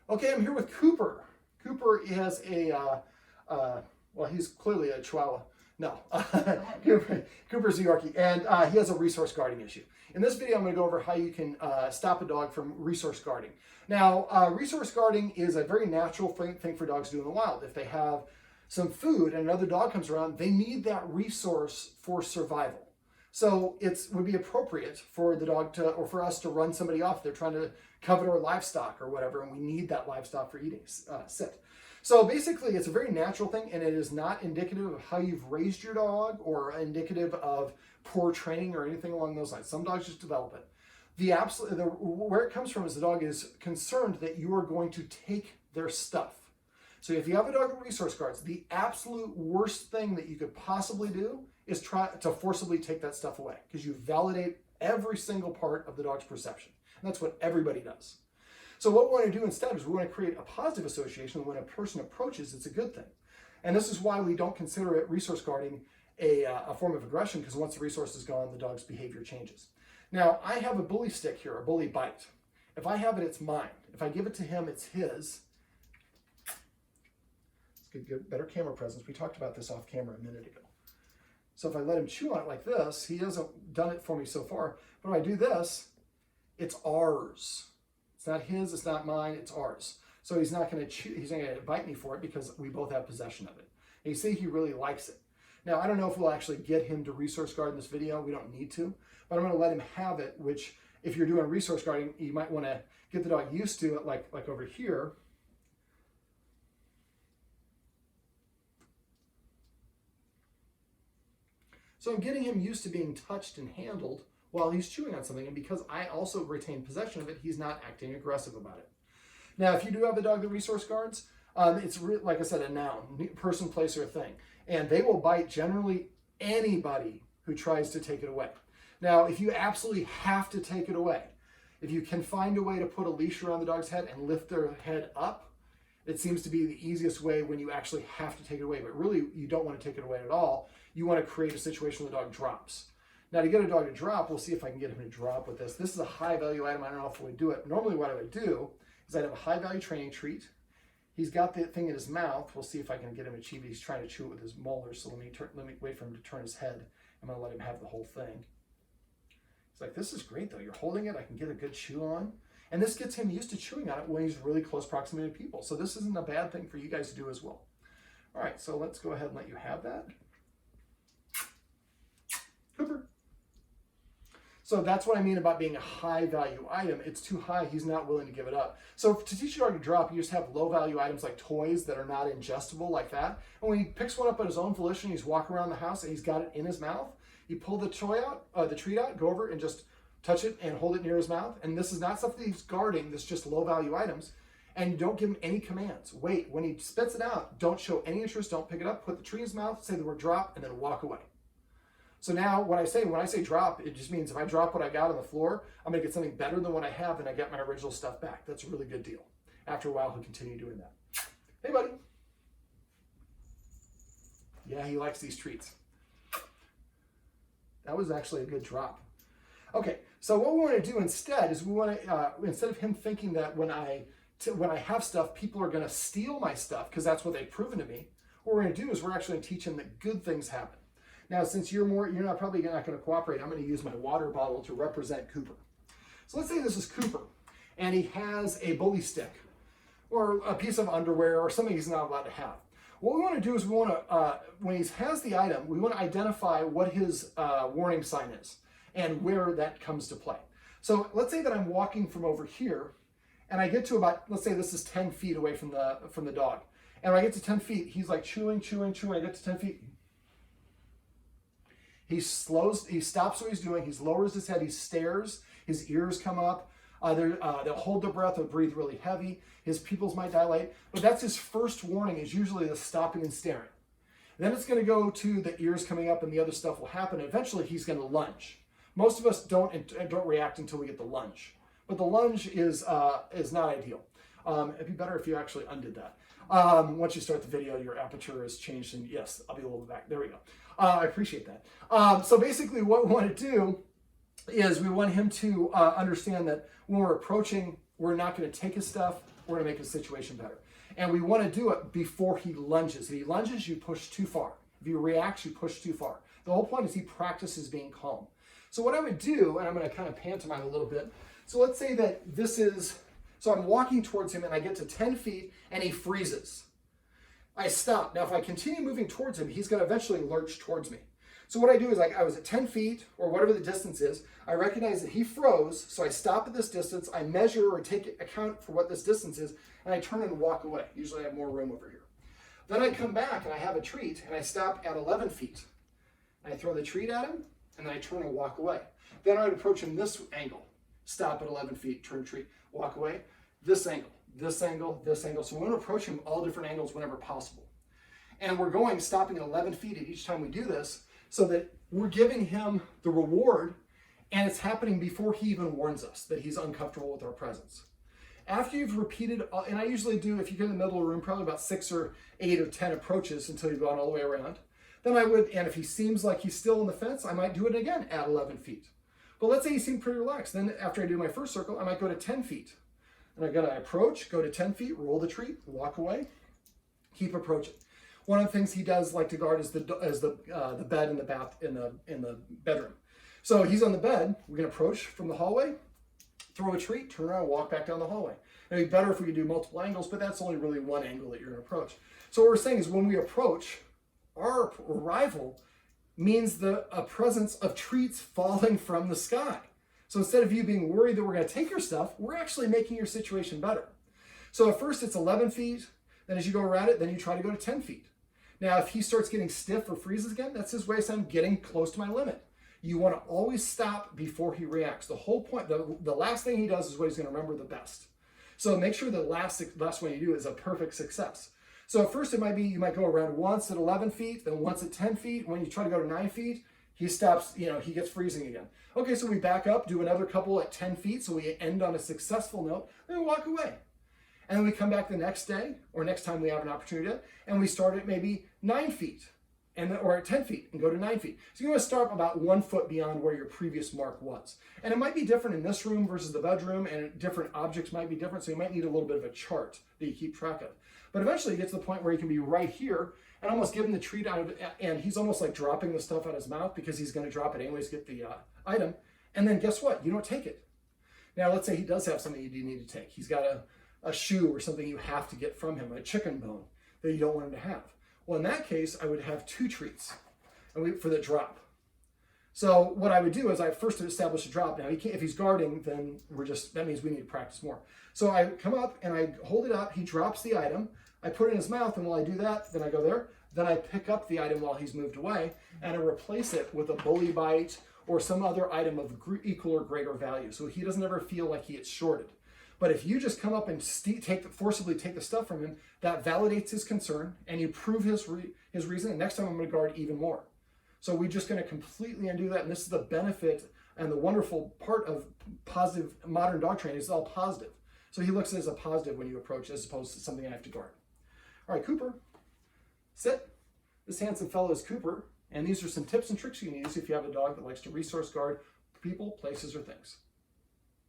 Okay, I'm here with Cooper. Cooper is well, he's clearly a Chihuahua. No, Cooper's a Yorkie, and he has a resource guarding issue. In this video, I'm going to go over how you can stop a dog from resource guarding. Now, resource guarding is a very natural thing for dogs to do in the wild. If they have some food and another dog comes around, they need that resource for survival. So it would be appropriate for the dog to, or for us to run somebody off. They're trying to covet our livestock or whatever, and we need that livestock for eating, sit. So basically, it's a very natural thing, and it is not indicative of how you've raised your dog or indicative of poor training or anything along those lines. Some dogs just develop it. Where it comes from is the dog is concerned that you are going to take their stuff. So if you have a dog that resource guards, the absolute worst thing that you could possibly do is try to forcibly take that stuff away, because you validate every single part of the dog's perception. And that's what everybody does. So what we want to do instead is we want to create a positive association. When a person approaches, it's a good thing. And this is why we don't consider it resource guarding a form of aggression, because once the resource is gone, the dog's behavior changes. Now, I have a bully stick here, a bully bite. If I have it, it's mine. If I give it to him, it's his. Let's get better camera presence. We talked about this off camera a minute ago. So if I let him chew on it like this, he hasn't done it for me so far. But if I do this, it's ours. It's not his, it's not mine, it's ours. So he's not going to chew, he's not going to bite me for it because we both have possession of it. And you see, he really likes it. Now, I don't know if we'll actually get him to resource guard in this video. We don't need to, but I'm going to let him have it, which if you're doing resource guarding, you might want to get the dog used to it, like over here. So I'm getting him used to being touched and handled while he's chewing on something. And because I also retain possession of it, he's not acting aggressive about it. Now, if you do have a dog that resource guards, it's like I said, a noun, person, place, or thing. And they will bite generally anybody who tries to take it away. Now, if you absolutely have to take it away, if you can find a way to put a leash around the dog's head and lift their head up, it seems to be the easiest way when you actually have to take it away. But really, you don't want to take it away at all. You want to create a situation where the dog drops. Now, to get a dog to drop, we'll see if I can get him to drop with this. This is a high value item. I don't know if we do it. Normally what I would do is I'd have a high value training treat. He's got the thing in his mouth. We'll see if I can get him to achieve it. He's trying to chew it with his molars. So let me wait for him to turn his head. I'm going to let him have the whole thing. He's like, this is great though. You're holding it. I can get a good chew on. And this gets him used to chewing on it when he's really close proximity to people. So this isn't a bad thing for you guys to do as well. All right, so let's go ahead and let you have that. Cooper. So that's what I mean about being a high value item. It's too high, he's not willing to give it up. So to teach your dog to drop, you just have low value items like toys that are not ingestible like that. And when he picks one up on his own volition, he's walking around the house and he's got it in his mouth, you pull the toy out, the treat out, go over and just touch it and hold it near his mouth. And this is not something he's guarding, this is just low value items. And you don't give him any commands. Wait, when he spits it out, don't show any interest, don't pick it up, put the treat in his mouth, say the word drop, and then walk away. So now when I say drop, it just means if I drop what I got on the floor, I'm gonna get something better than what I have and I get my original stuff back. That's a really good deal. After a while, he'll continue doing that. Hey, buddy. Yeah, he likes these treats. That was actually a good drop. Okay, so what we want to do instead is we want to, instead of him thinking that when I have stuff, people are going to steal my stuff because that's what they've proven to me, what we're going to do is we're actually going to teach him that good things happen. Now, since you're probably not going to cooperate, I'm going to use my water bottle to represent Cooper. So let's say this is Cooper, and he has a bully stick or a piece of underwear or something he's not allowed to have. What we want to do is we want to, when he has the item, we want to identify what his warning sign is and where that comes to play. So let's say that I'm walking from over here and I get to about, let's say this is 10 feet away from the dog. And when I get to 10 feet, he's like chewing. I get to 10 feet. He stops what he's doing. He lowers his head. He stares. His ears come up. They'll hold their breath or breathe really heavy. His pupils might dilate. But that's his first warning, is usually the stopping and staring. Then it's going to go to the ears coming up and the other stuff will happen. Eventually, he's going to lunge. Most of us don't react until we get the lunge. But the lunge is not ideal. It'd be better if you actually undid that. Once you start the video, your aperture has changed, and yes, I'll be a little bit back. There we go. I appreciate that. So basically what we want to do is we want him to understand that when we're approaching we're not going to take his stuff. We're going to make his situation better. And we want to do it before he lunges. If he lunges, you push too far. If he reacts, you push too far. The whole point is he practices being calm. So what I would do, and I'm going to kind of pantomime a little bit. So let's say that this is, so I'm walking towards him and I get to 10 feet and he freezes. I stop. Now, if I continue moving towards him, he's going to eventually lurch towards me. So what I do is I was at 10 feet or whatever the distance is. I recognize that he froze. So I stop at this distance. I measure or take account for what this distance is. And I turn and walk away. Usually I have more room over here. Then I come back and I have a treat and I stop at 11 feet. And I throw the treat at him and then I turn and walk away. Then I would approach him this angle. Stop at 11 feet, turn treat, walk away. This angle, this angle, this angle. So we want to approach him all different angles whenever possible. And we're stopping at 11 feet at each time we do this so that we're giving him the reward and it's happening before he even warns us that he's uncomfortable with our presence. After you've repeated, and I usually do, if you get in the middle of the room, probably about 6 or 8 or 10 approaches until you've gone all the way around. Then I would, and if he seems like he's still on the fence, I might do it again at 11 feet. But let's say he seemed pretty relaxed. Then after I do my first circle, I might go to 10 feet. And I gotta approach, go to 10 feet, roll the treat, walk away, keep approaching. One of the things he does like to guard is the bed in the bedroom. So he's on the bed. We're gonna approach from the hallway, throw a treat, turn around, walk back down the hallway. It'd be better if we could do multiple angles, but that's only really one angle that you're gonna approach. So what we're saying is when we approach, our arrival means a presence of treats falling from the sky. So instead of you being worried that we're going to take your stuff, we're actually making your situation better. So at first it's 11 feet. Then as you go around it, then you try to go to 10 feet. Now, if he starts getting stiff or freezes again, that's his way of saying I'm getting close to my limit. You want to always stop before he reacts. The whole point, the last thing he does is what he's going to remember the best. So make sure the last one you do is a perfect success. So at first it might be, you might go around once at 11 feet, then once at 10 feet. When you try to go to 9 feet, he stops, he gets freezing again. Okay, so we back up, do another couple at 10 feet, so we end on a successful note, then we walk away. And then we come back the next day, or next time we have an opportunity, and we start at maybe 9 feet, or at 10 feet, and go to 9 feet. So you want to start about 1 foot beyond where your previous mark was. And it might be different in this room versus the bedroom, and different objects might be different, so you might need a little bit of a chart that you keep track of. But eventually you get to the point where you can be right here, and almost give him the treat out of it, and he's almost like dropping the stuff out of his mouth because he's going to drop it anyways, get the item. And then guess what? You don't take it. Now, let's say he does have something you do need to take. He's got a shoe or something you have to get from him, a chicken bone that you don't want him to have. Well, in that case, I would have 2 treats for the drop. So what I would do is I first establish a drop. Now, if he's guarding, then that means we need to practice more. So I come up and I hold it up. He drops the item. I put it in his mouth, and while I do that, then I go there. Then I pick up the item while he's moved away, and I replace it with a bully bite or some other item of equal or greater value. So he doesn't ever feel like he gets shorted. But if you just come up and forcibly take the stuff from him, that validates his concern, and you prove his reason, and next time I'm going to guard even more. So we're just going to completely undo that, and this is the benefit and the wonderful part of positive modern dog training. It's all positive. So he looks at it as a positive when you approach, as opposed to something I have to guard. All right, Cooper, sit. This handsome fellow is Cooper, and these are some tips and tricks you can use if you have a dog that likes to resource guard people, places, or things.